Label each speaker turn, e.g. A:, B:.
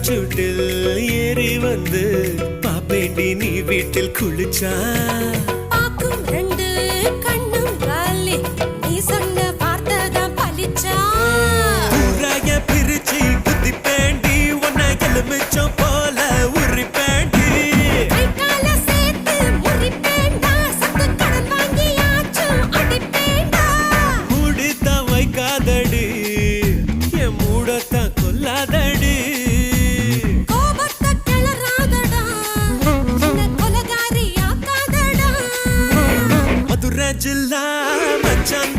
A: பாராசூட்டில் ஏறி வந்து பாப்பேண்டி நீ வீட்டில் குளிச்சா
B: பாக்கும் ரெண்டு கண்ணும் காலி நீ சொன்ன வார்த்தை தான் பலிச்சா
A: ஊராய பிரிச்சு குத்தி பேண்டி உன்னை எலுமிச்சம் போல உரி பேண்டி
B: கைகால சேர்த்து முறிப்பேண்டா சத்து கடன் வாங்கியாச்சும் அடிப்பேண்டா
A: மூடித்தான் வைக்காதடி என் மூடத்தான் கொல்லாதடி
B: கோபத்தை கிளறாதடா என்ன கொலகாரி ஆக்காதடா
A: மதுரை ஜில்லா மச்சான்